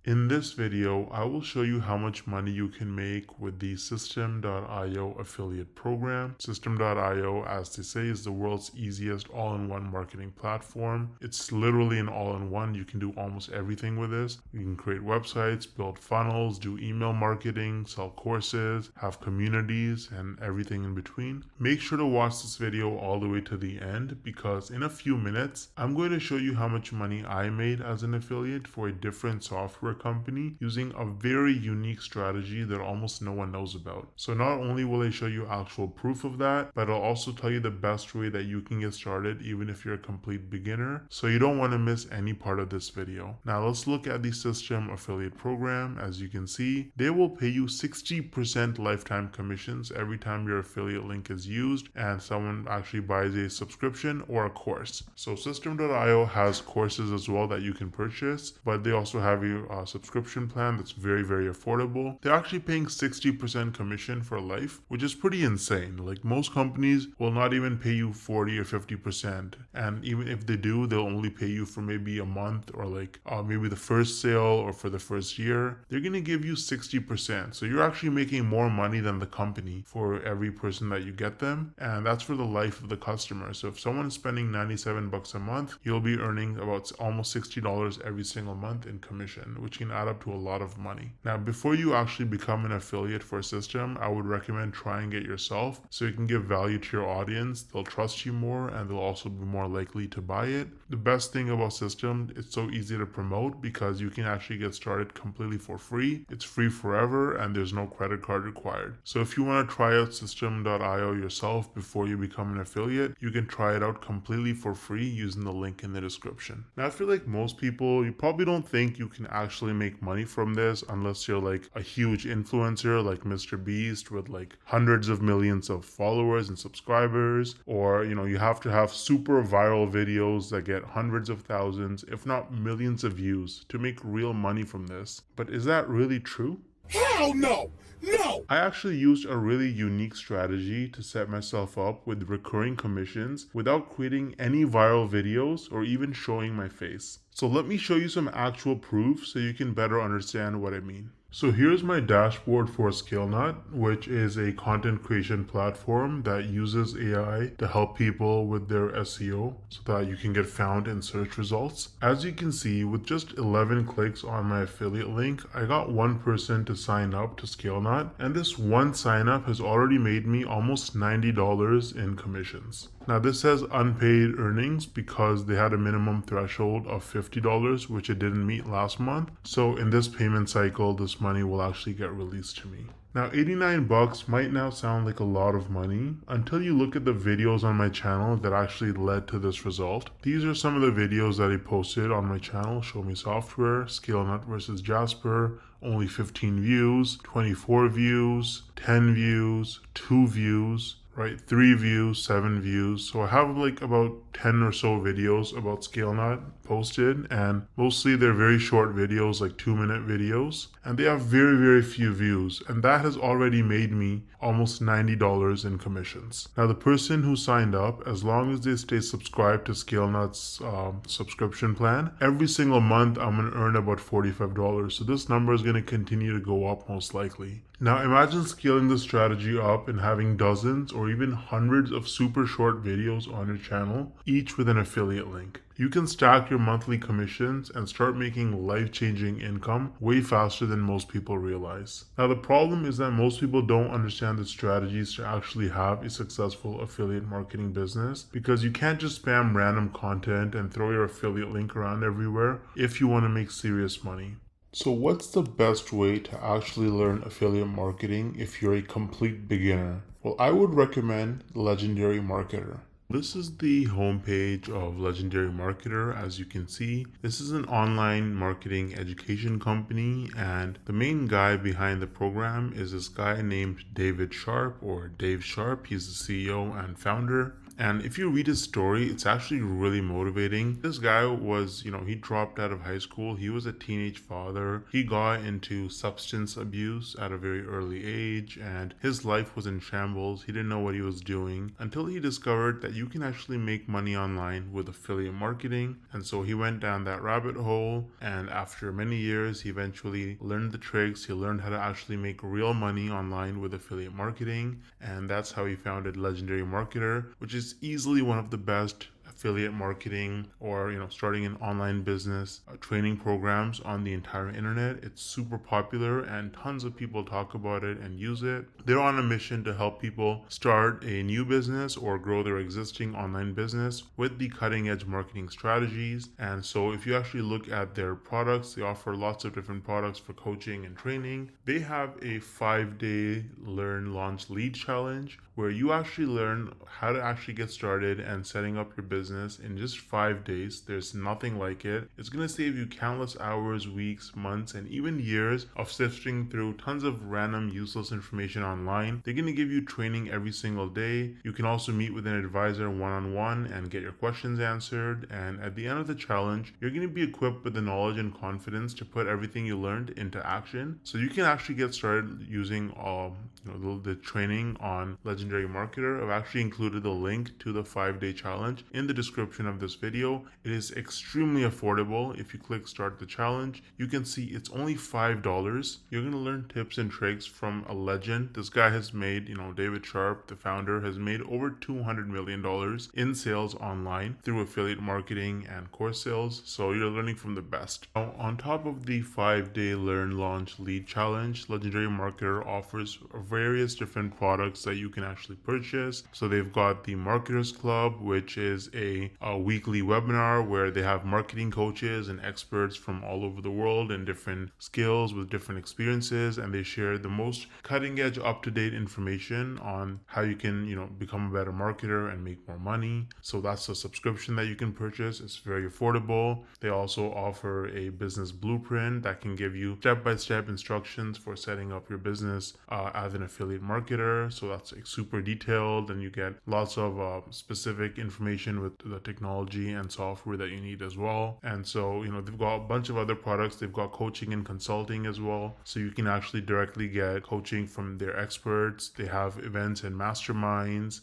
In this video, I will show you how much money you can make with the System.io affiliate program. System.io, as they say, is the world's easiest all-in-one marketing platform. It's literally an all-in-one. You can do almost everything with this. You can create websites, build funnels, do email marketing, sell courses, have communities, and everything in between. Make sure to watch this video all the way to the end because in a few minutes, I'm going to show you how much money I made as an affiliate for a different software company using a very unique strategy that almost no one knows about. So not only will I show you actual proof of that, but I'll also tell you the best way that you can get started even if you're a complete beginner. So you don't want to miss any part of this video. Now let's look at the System affiliate program. As you can see, they will pay you 60% lifetime commissions every time your affiliate link is used and someone actually buys a subscription or a course. So System.io has courses as well that you can purchase, but they also have a subscription plan that's very, very affordable. They're actually paying 60% commission for life, which is pretty insane. Like most companies will not even pay you 40 or 50%. And even if they do, they'll only pay you for maybe a month or like maybe the first sale or for the first year. They're going to give you 60%. So you're actually making more money than the company for every person that you get them. And that's for the life of the customer. So if someone is spending 97 bucks a month, you'll be earning about almost $60 every single month in commission, which can add up to a lot of money. Now, before you actually become an affiliate for a System, I would recommend trying it yourself so you can give value to your audience. They'll trust you more and they'll also be more likely to buy it. The best thing about System, it's so easy to promote because you can actually get started completely for free. It's free forever and there's no credit card required. So if you want to try out System.io yourself before you become an affiliate, you can try it out completely for free using the link in the description. Now, I feel like most people, you probably don't think you can actually make money from this unless you're like a huge influencer like Mr. Beast with like hundreds of millions of followers and subscribers, or you have to have super viral videos that get hundreds of thousands, if not millions of views to make real money from this. But is that really true? Hell no! No! I actually used a really unique strategy to set myself up with recurring commissions without creating any viral videos or even showing my face. So let me show you some actual proof so you can better understand what I mean. So here's my dashboard for ScaleNut, which is a content creation platform that uses AI to help people with their SEO so that you can get found in search results. As you can see, with just 11 clicks on my affiliate link, I got one person to sign up to ScaleNut, and this one sign up has already made me almost $90 in commissions. Now this says unpaid earnings because they had a minimum threshold of $50, which it didn't meet last month. So in this payment cycle, this money will actually get released to me. Now 89 bucks might now sound like a lot of money until you look at the videos on my channel that actually led to this result. These are some of the videos that I posted on my channel: Show Me Software, ScaleNut versus Jasper, only 15 views, 24 views, 10 views, 2 views, right? 3 views, 7 views. So I have like about 10 or so videos about ScaleNut posted, and mostly they're very short videos, like 2-minute videos, and they have very, very few views, and that has already made me almost $90 in commissions. Now the person who signed up, as long as they stay subscribed to ScaleNut's subscription plan, every single month I'm going to earn about $45. So this number is going to continue to go up most likely. Now imagine scaling this strategy up and having dozens or even hundreds of super short videos on your channel, each with an affiliate link. You can stack your monthly commissions and start making life-changing income way faster than most people realize. Now the problem is that most people don't understand the strategies to actually have a successful affiliate marketing business, because you can't just spam random content and throw your affiliate link around everywhere if you want to make serious money. So what's the best way to actually learn affiliate marketing if you're a complete beginner? Well, I would recommend Legendary Marketer. This is the homepage of Legendary Marketer. As you can see, this is an online marketing education company, and the main guy behind the program is this guy named David Sharp, or Dave Sharp. He's the CEO and founder. And if you read his story, it's actually really motivating. This guy was, he dropped out of high school. He was a teenage father. He got into substance abuse at a very early age, and his life was in shambles. He didn't know what he was doing until he discovered that you can actually make money online with affiliate marketing. And so he went down that rabbit hole, and after many years, he eventually learned the tricks. He learned how to actually make real money online with affiliate marketing, and that's how he founded Legendary Marketer, which is easily one of the best affiliate marketing or starting an online business training programs on the entire internet. It's super popular and tons of people talk about it and use it. They're on a mission to help people start a new business or grow their existing online business with the cutting edge marketing strategies. And so if you actually look at their products, they offer lots of different products for coaching and training. They have a 5-day learn, launch, lead challenge where you actually learn how to actually get started and setting up your business in just 5 days. There's nothing like it. It's going to save you countless hours, weeks, months, and even years of sifting through tons of random useless information online. They're going to give you training every single day. You can also meet with an advisor one-on-one and get your questions answered. And at the end of the challenge, you're going to be equipped with the knowledge and confidence to put everything you learned into action. So you can actually get started using the training on Legendary Marketer. I've actually included the link to the 5-day challenge in the description of this video. It is extremely affordable. If you click start the challenge, you can see it's only $5. You're going to learn tips and tricks from a legend. This guy has made, David Sharp, the founder, has made over $200 million in sales online through affiliate marketing and course sales. So you're learning from the best. Now, on top of the 5-day learn, launch, lead challenge, Legendary Marketer offers various different products that you can actually purchase. So they've got the Marketers Club, which is a weekly webinar where they have marketing coaches and experts from all over the world and different skills with different experiences, and they share the most cutting edge, up-to-date information on how you can become a better marketer and make more money. So that's a subscription that you can purchase. It's very affordable. They also offer a business blueprint that can give you step-by-step instructions for setting up your business as an affiliate marketer. So that's super detailed, and you get lots of specific information with the technology and software that you need as well. And so they've got a bunch of other products. They've got coaching and consulting as well, so you can actually directly get coaching from their experts. They have events and masterminds.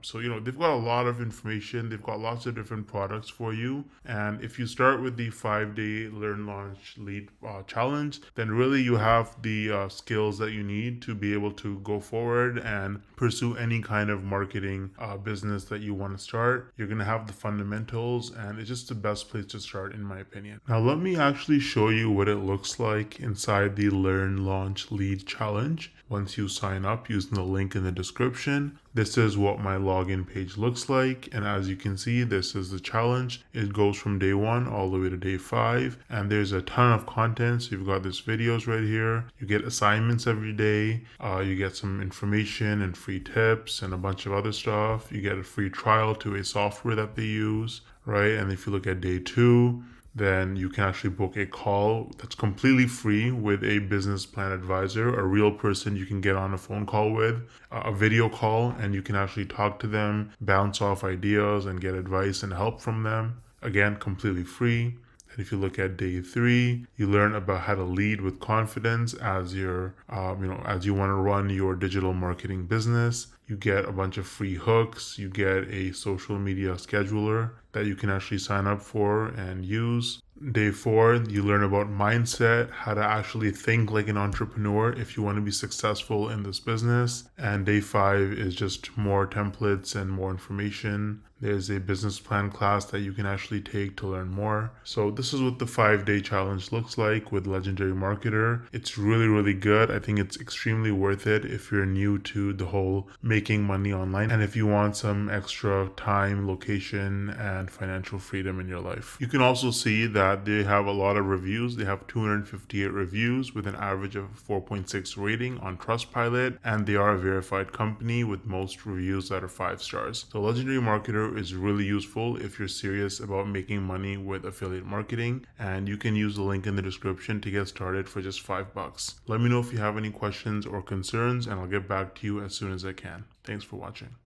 So they've got a lot of information. They've got lots of different products for you. And if you start with the 5-day learn, launch, lead challenge, then really you have the skills that you need to be able to go forward and pursue any kind of marketing business that you want to start. You're going to have the fundamentals, and it's just the best place to start, in my opinion. Now let me actually show you what it looks like inside the learn, launch, lead challenge. Once you sign up using the link in the description, this is what my login page looks like. And as you can see, this is the challenge. It goes from day 1 all the way to day 5. And there's a ton of content. So you've got these videos right here. You get assignments every day. You get some information and free tips and a bunch of other stuff. You get a free trial to a software that they use, right? And if you look at day 2, then you can actually book a call that's completely free with a business plan advisor, a real person you can get on a phone call with, a video call, and you can actually talk to them, bounce off ideas, and get advice and help from them. Again, completely free. And if you look at day 3, you learn about how to lead with confidence as you're, as you want to run your digital marketing business. You get a bunch of free hooks. You get a social media scheduler that you can actually sign up for and use. Day 4, you learn about mindset, how to actually think like an entrepreneur if you want to be successful in this business. And day 5 is just more templates and more information. There's a business plan class that you can actually take to learn more. So this is what the 5-day challenge looks like with Legendary Marketer. It's really, really good. I think it's extremely worth it if you're new to the whole making money online, and if you want some extra time, location, and financial freedom in your life. You can also see that they have a lot of reviews. They have 258 reviews with an average of 4.6 rating on Trustpilot, and they are a verified company with most reviews that are 5 stars. So Legendary Marketer is really useful if you're serious about making money with affiliate marketing, and you can use the link in the description to get started for just $5. Let me know if you have any questions or concerns, and I'll get back to you as soon as I can. Thanks for watching.